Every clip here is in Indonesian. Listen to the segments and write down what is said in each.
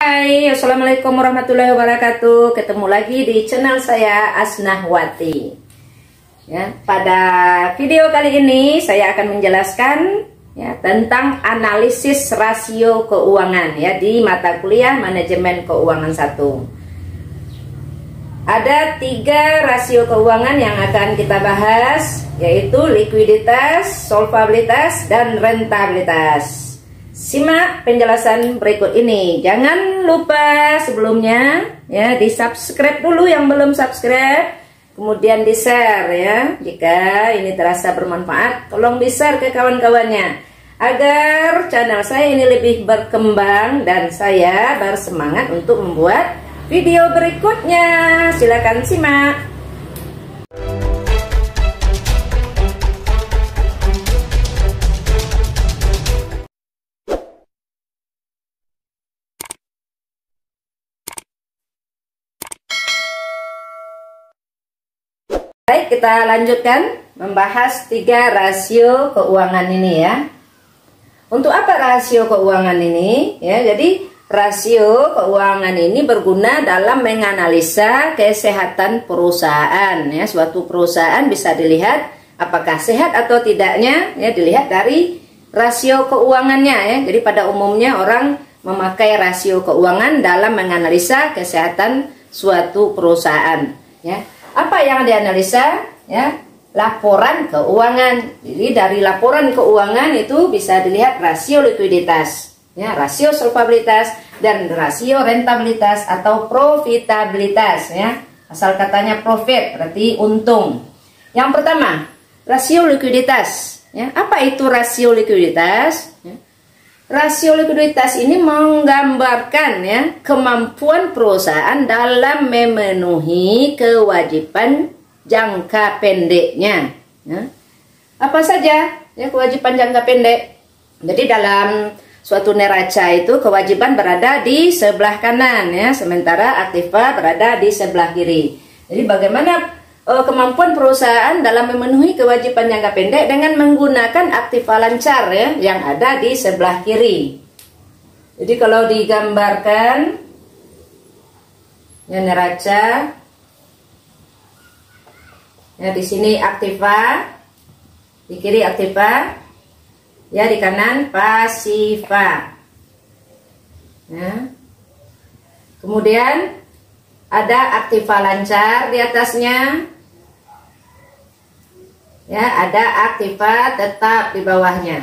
Hai, Assalamualaikum warahmatullahi wabarakatuh. Ketemu lagi di channel saya Asnahwati. Ya, pada video kali ini saya akan menjelaskan tentang analisis rasio keuangan di mata kuliah Manajemen Keuangan 1. Ada 3 rasio keuangan yang akan kita bahas, yaitu likuiditas, solvabilitas, dan rentabilitas. Simak penjelasan berikut ini. Jangan lupa sebelumnya di subscribe dulu yang belum subscribe, kemudian di share jika ini terasa bermanfaat, tolong di share ke kawan-kawannya agar channel saya ini lebih berkembang dan saya bersemangat untuk membuat video berikutnya. Silakan simak. Baik, kita lanjutkan membahas 3 rasio keuangan ini ya. Untuk apa rasio keuangan ini? Jadi rasio keuangan ini berguna dalam menganalisa kesehatan perusahaan. Suatu perusahaan bisa dilihat apakah sehat atau tidaknya dilihat dari rasio keuangannya. Jadi pada umumnya orang memakai rasio keuangan dalam menganalisa kesehatan suatu perusahaan. Apa yang dianalisa? Laporan keuangan. Jadi dari laporan keuangan itu bisa dilihat rasio likuiditas, rasio solvabilitas, dan rasio rentabilitas atau profitabilitas. Asal katanya profit berarti untung. Yang pertama, rasio likuiditas. Apa itu rasio likuiditas? Rasio likuiditas ini menggambarkan kemampuan perusahaan dalam memenuhi kewajiban jangka pendeknya. Apa saja kewajiban jangka pendek? Jadi dalam suatu neraca itu kewajiban berada di sebelah kanan sementara aktiva berada di sebelah kiri. Jadi bagaimana kemampuan perusahaan dalam memenuhi kewajiban jangka pendek dengan menggunakan aktiva lancar yang ada di sebelah kiri. Jadi kalau digambarkan neraca di sini aktiva, di kiri aktiva, di kanan pasiva. Kemudian ada aktiva lancar di atasnya. Ada aktiva tetap di bawahnya.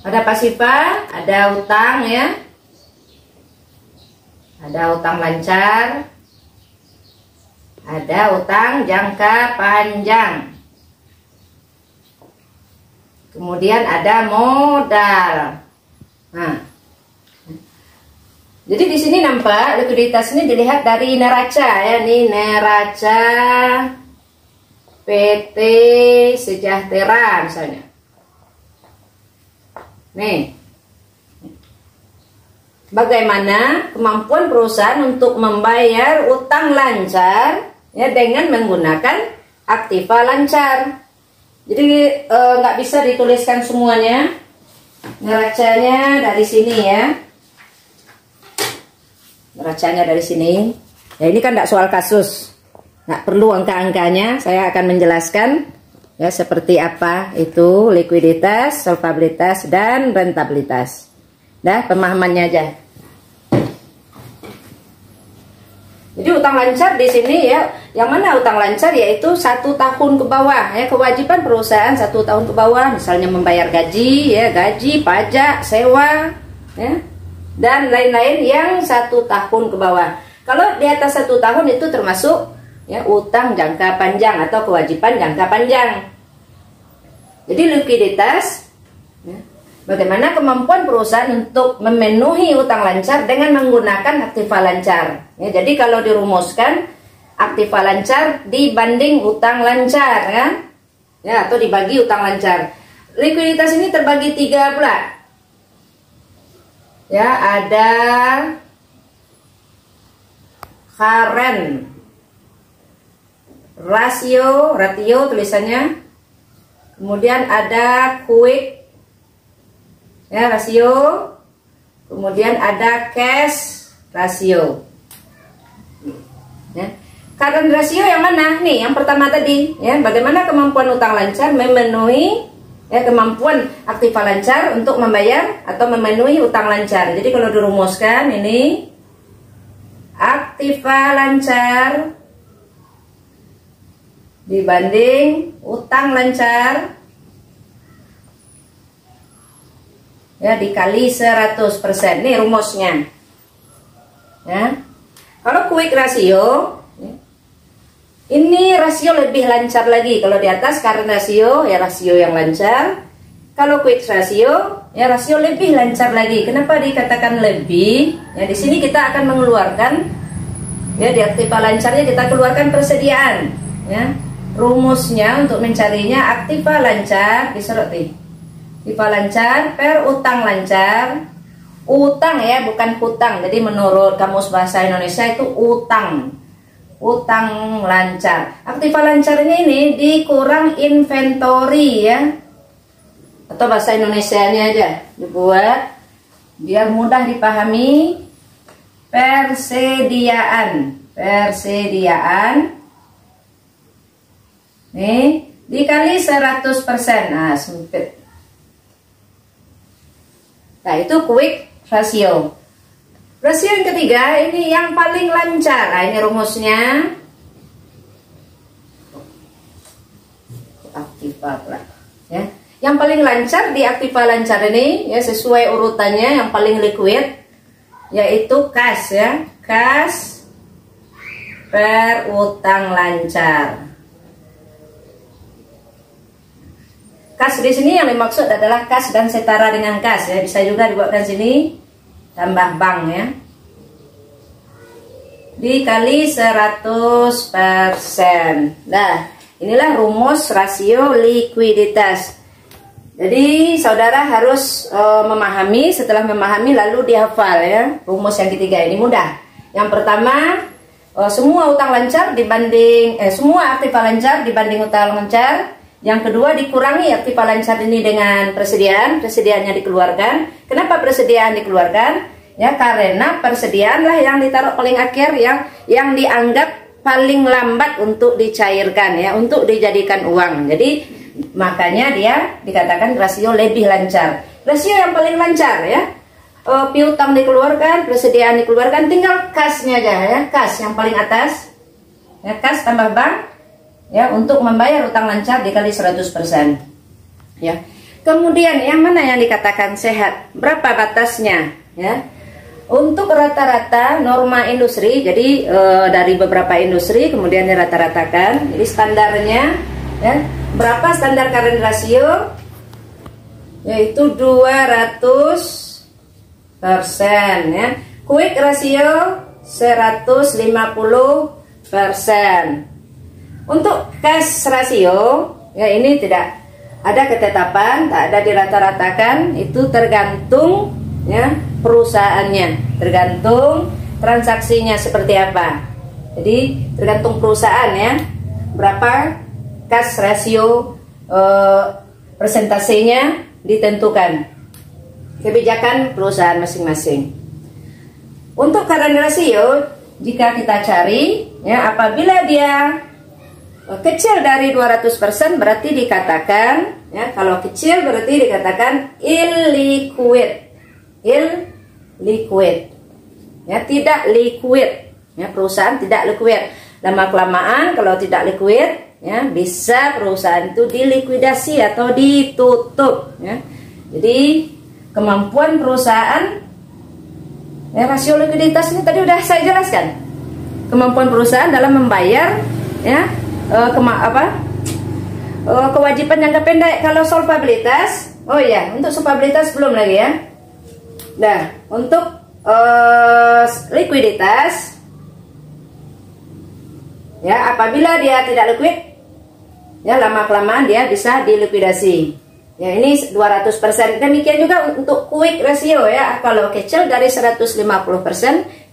Ada pasiva, ada utang Ada utang lancar, ada utang jangka panjang. Kemudian ada modal. Jadi di sini nampak likuiditas ini dilihat dari neraca Ini neraca PT Sejahtera misalnya. Nih. Bagaimana kemampuan perusahaan untuk membayar utang lancar dengan menggunakan aktiva lancar. Jadi nggak bisa dituliskan semuanya. Neracanya dari sini Neracanya dari sini. Ini kan tidak soal kasus, nggak perlu angka-angkanya. Saya akan menjelaskan seperti apa itu likuiditas, solvabilitas, dan rentabilitas. Pemahamannya aja. Jadi utang lancar di sini yang mana utang lancar yaitu 1 tahun ke bawah kewajiban perusahaan 1 tahun ke bawah, misalnya membayar gaji, gaji, pajak, sewa, dan lain-lain yang 1 tahun ke bawah. Kalau di atas 1 tahun itu termasuk utang jangka panjang atau kewajiban jangka panjang. Jadi likuiditas, bagaimana kemampuan perusahaan untuk memenuhi utang lancar dengan menggunakan aktiva lancar. Jadi kalau dirumuskan aktiva lancar dibanding utang lancar atau dibagi utang lancar. Likuiditas ini terbagi 3 pula. Ada current ratio tulisannya. Kemudian ada quick ya, rasio. Kemudian ada cash rasio. Ya. Current rasio yang mana? Nih, yang pertama tadi, ya, bagaimana kemampuan utang lancar memenuhi, ya, kemampuan aktiva lancar untuk membayar atau memenuhi utang lancar. Jadi kalau dirumuskan ini aktiva lancar dibanding utang lancar, ya, dikali 100%. Nih rumusnya. Ya. Kalau quick ratio, ini rasio lebih lancar lagi. Kalau di atas current rasio, ya rasio yang lancar. Kalau quick ratio, ya rasio lebih lancar lagi. Kenapa dikatakan lebih? Ya, di sini kita akan mengeluarkan, ya, di aktiva lancarnya kita keluarkan persediaan. Ya, rumusnya untuk mencarinya aktiva lancar diserut nih. Aktiva lancar per utang lancar. Utang, ya, bukan hutang. Jadi menurut Kamus Bahasa Indonesia itu utang. Utang lancar. Aktiva lancarnya ini dikurang inventory, ya, atau bahasa Indonesianya aja dibuat biar mudah dipahami. Persediaan nih dikali 100%. Nah, sempit. Nah, itu quick ratio. Rasio yang ketiga ini yang paling lancar. Nah, ini rumusnya. Aktiva, ya. Yang paling lancar di aktiva lancar ini, ya, sesuai urutannya yang paling liquid yaitu kas, ya. Kas per utang lancar. Kas di sini yang dimaksud adalah kas dan setara dengan kas, ya. Bisa juga dibuatkan sini tambah bank, ya, dikali 100%. Nah, inilah rumus rasio likuiditas. Jadi saudara harus memahami. Setelah memahami lalu dihafal, ya, rumus yang ketiga ini mudah. Yang pertama, semua utang lancar dibanding semua aktiva lancar dibanding utang lancar. Yang kedua, dikurangi aktiva lancar ini dengan persediaannya dikeluarkan. Kenapa persediaan dikeluarkan? Ya, karena persediaanlah yang ditaruh paling akhir, yang dianggap paling lambat untuk dicairkan, ya, untuk dijadikan uang. Jadi makanya dia dikatakan rasio lebih lancar. Rasio yang paling lancar, ya, piutang dikeluarkan, persediaan dikeluarkan, tinggal kasnya aja, ya, kas yang paling atas, ya, kas tambah bank, ya, untuk membayar utang lancar dikali 100%, ya. Kemudian yang mana yang dikatakan sehat? Berapa batasnya, ya? Untuk rata-rata norma industri, jadi dari beberapa industri kemudian dirata-ratakan. Jadi standarnya, ya, berapa standar current ratio? Yaitu 200%, ya. Quick ratio 150%. Untuk cash ratio, ya, ini tidak ada ketetapan, tak ada dirata-ratakan, itu tergantung, ya, perusahaannya, tergantung transaksinya seperti apa. Jadi tergantung perusahaan, ya, berapa cash ratio, persentasenya ditentukan, kebijakan perusahaan masing-masing. Untuk current ratio, jika kita cari, ya, apabila dia kecil dari 200% berarti dikatakan, ya, kalau kecil berarti dikatakan illiquid, ya, tidak liquid, ya, perusahaan tidak liquid. Lama kelamaan kalau tidak liquid, ya, bisa perusahaan itu dilikuidasi atau ditutup, ya. Jadi kemampuan perusahaan, ya, rasio likuiditas ini tadi udah saya jelaskan. Kemampuan perusahaan dalam membayar, ya, kewajiban jangka pendek. Kalau solvabilitas, oh ya, untuk solvabilitas belum lagi, ya. Nah, untuk likuiditas, ya, apabila dia tidak liquid, ya, lama kelamaan dia bisa dilikuidasi. Ya, ini 200%. Demikian juga untuk quick ratio, ya, kalau kecil dari 150%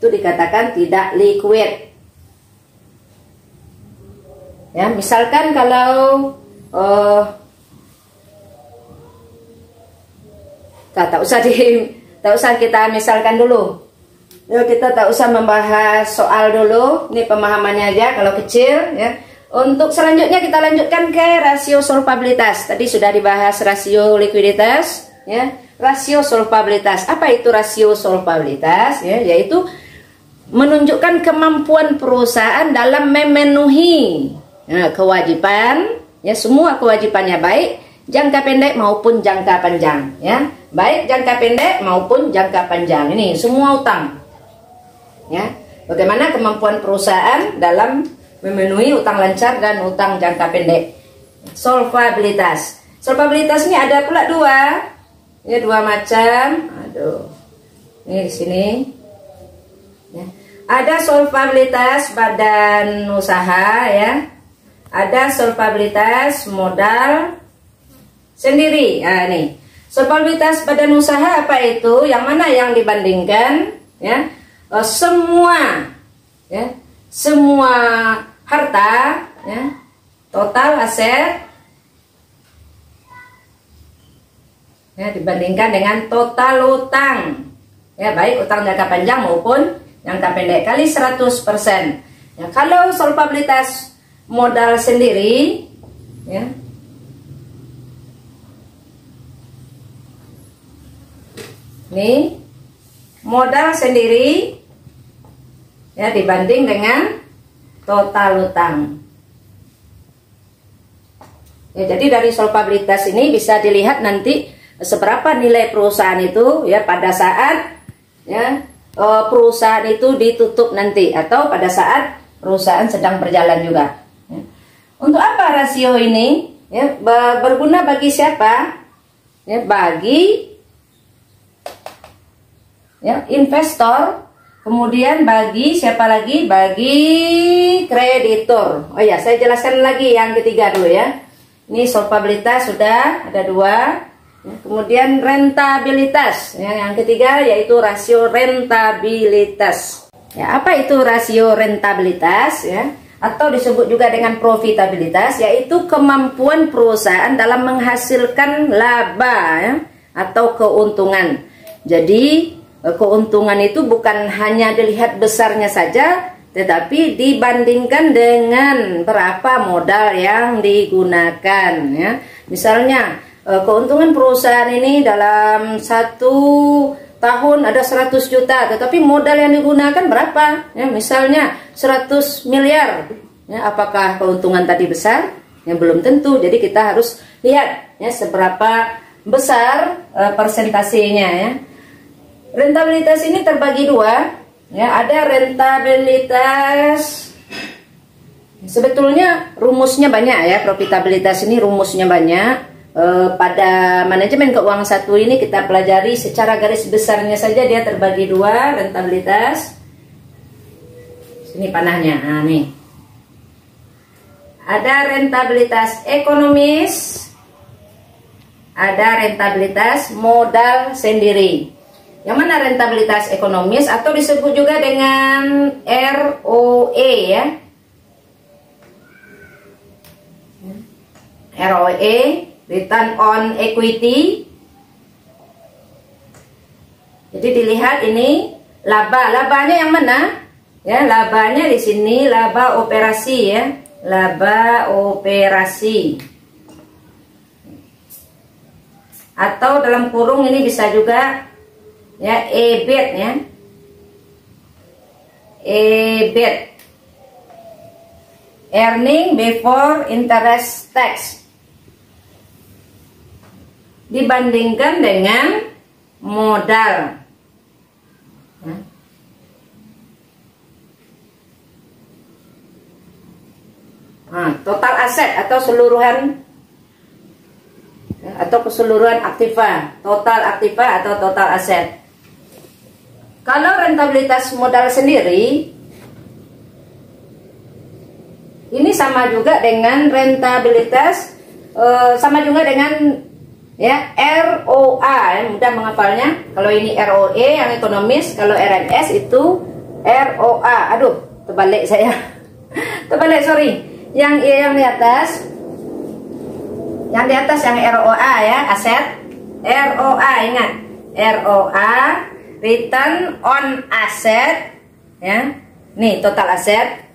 itu dikatakan tidak liquid. Ya, misalkan kalau tak usah kita misalkan dulu. Yuk, kita tak usah membahas soal dulu. Ini pemahamannya aja kalau kecil ya. Untuk selanjutnya kita lanjutkan ke rasio solvabilitas. Tadi sudah dibahas rasio likuiditas ya. Rasio solvabilitas. Apa itu rasio solvabilitas ya? Yaitu menunjukkan kemampuan perusahaan dalam memenuhi kewajiban ya, semua kewajibannya, baik jangka pendek maupun jangka panjang ya. Baik jangka pendek maupun jangka panjang. Ini semua utang. Ya. Bagaimana kemampuan perusahaan dalam memenuhi utang lancar dan utang jangka pendek. Solvabilitas. Solvabilitas ini ada pula dua. Ya, dua macam. Aduh. Ini di sini. Ya. Ada solvabilitas badan usaha ya. Ada solvabilitas modal sendiri. Nah, nih. Solvabilitas badan usaha apa itu? Yang mana yang dibandingkan ya? Semua ya, semua harta ya, total aset ya, dibandingkan dengan total utang ya, baik utang jangka panjang maupun jangka pendek kali 100% ya. Kalau solvabilitas modal sendiri ya, nih modal sendiri ya dibanding dengan total utang. Ya, jadi dari solvabilitas ini bisa dilihat nanti seberapa nilai perusahaan itu ya pada saat ya perusahaan itu ditutup nanti atau pada saat perusahaan sedang berjalan juga. Ya. Untuk apa rasio ini? Ya, berguna bagi siapa? Ya, bagi ya, investor. Kemudian bagi siapa lagi? Bagi kreditor. Oh ya, saya jelaskan lagi yang ketiga dulu ya. Ini solvabilitas sudah ada dua. Ya, kemudian rentabilitas. Ya, yang ketiga yaitu rasio rentabilitas. Ya, apa itu rasio rentabilitas? Ya, atau disebut juga dengan profitabilitas, yaitu kemampuan perusahaan dalam menghasilkan laba ya, atau keuntungan. Jadi keuntungan itu bukan hanya dilihat besarnya saja, tetapi dibandingkan dengan berapa modal yang digunakan ya. Misalnya keuntungan perusahaan ini dalam 1 tahun ada 100 juta, tetapi modal yang digunakan berapa ya, misalnya 100 miliar ya, apakah keuntungan tadi besar? Ya, belum tentu. Jadi kita harus lihat ya seberapa besar persentasenya ya. Rentabilitas ini terbagi dua ya, ada rentabilitas, sebetulnya rumusnya banyak ya, profitabilitas ini rumusnya banyak. Pada manajemen keuangan 1 ini kita pelajari secara garis besarnya saja, dia terbagi dua rentabilitas. Sini panahnya, nah nih. Ada rentabilitas ekonomis, ada rentabilitas modal sendiri. Yang mana rentabilitas ekonomis atau disebut juga dengan ROE ya. ROE, return on equity. Jadi dilihat ini labanya yang mana? Ya, labanya di sini laba operasi ya. Laba operasi. Atau dalam kurung ini bisa juga ya EBIT ya, EBIT, earning before interest tax, dibandingkan dengan modal ya. Nah, total aset atau seluruhan atau keseluruhan aktiva, total aktiva atau total aset. Kalau rentabilitas modal sendiri ini sama juga dengan rentabilitas sama juga dengan ya ROA, mudah menghafalnya. Kalau ini ROE yang ekonomis, kalau RMS itu ROA. Aduh, terbalik saya. Terbalik, sorry. Yang di atas. Yang di atas yang ROA ya, aset. ROA, ingat. ROA, return on asset, ya. Nih total aset.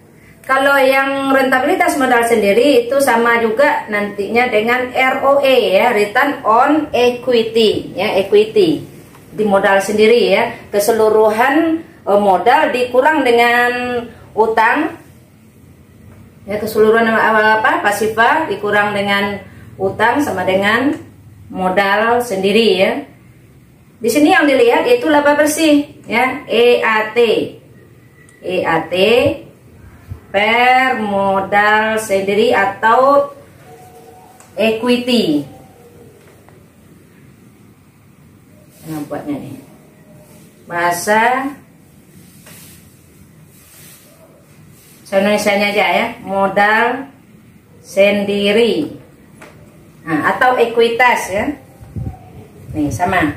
Kalau yang rentabilitas modal sendiri itu sama juga nantinya dengan ROE ya, return on equity ya, equity di modal sendiri ya, keseluruhan modal dikurang dengan utang ya, keseluruhan apa pasifa dikurang dengan utang sama dengan modal sendiri ya. Di sini yang dilihat yaitu laba bersih ya, EAT per modal sendiri atau equity. Nah, buatnya nih bahasa Indonesianya aja ya, modal sendiri, nah, atau ekuitas ya. Nih sama.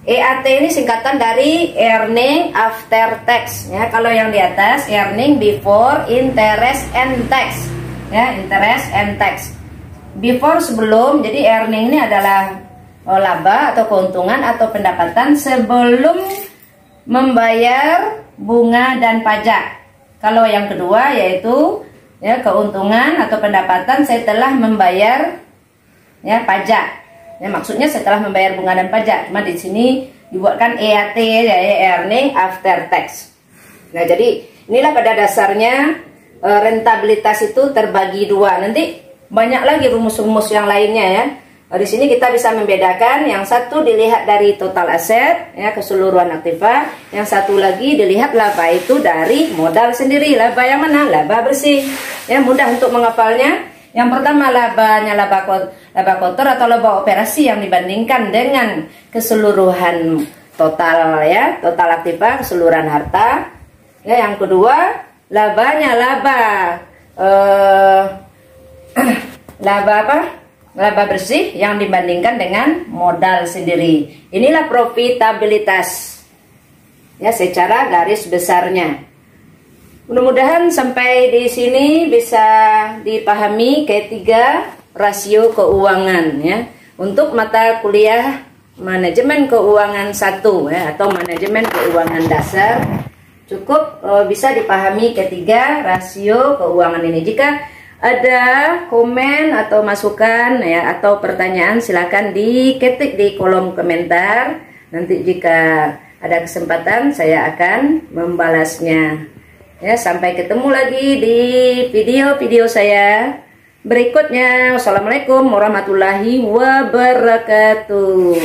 EAT ini singkatan dari earning after tax ya. Kalau yang di atas earning before interest and tax ya, interest and tax. Before sebelum, jadi earning ini adalah laba atau keuntungan atau pendapatan sebelum membayar bunga dan pajak. Kalau yang kedua yaitu ya, keuntungan atau pendapatan setelah membayar ya pajak. Ya, maksudnya setelah membayar bunga dan pajak. Cuma di sini dibuatkan EAT ya, earning after tax. Nah, jadi inilah pada dasarnya rentabilitas itu terbagi dua. Nanti banyak lagi rumus-rumus yang lainnya ya. Di sini kita bisa membedakan, yang satu dilihat dari total aset ya, keseluruhan aktiva, yang satu lagi dilihat laba itu dari modal sendiri. Laba yang mana? Laba bersih. Ya, mudah untuk menghafalnya. Yang pertama labanya laba kotor atau laba operasi yang dibandingkan dengan keseluruhan total ya, total aktiva, keseluruhan harta. Ya, yang kedua labanya laba apa? Laba bersih yang dibandingkan dengan modal sendiri. Inilah profitabilitas ya secara garis besarnya. Mudah-mudahan sampai di sini bisa dipahami ketiga rasio keuangan ya. Untuk mata kuliah manajemen keuangan 1 ya, atau manajemen keuangan dasar, cukup bisa dipahami ketiga rasio keuangan ini. Jika ada komen atau masukan ya, atau pertanyaan, silakan diketik di kolom komentar. Nanti jika ada kesempatan saya akan membalasnya. Ya, sampai ketemu lagi di video-video saya berikutnya. Wassalamualaikum warahmatullahi wabarakatuh.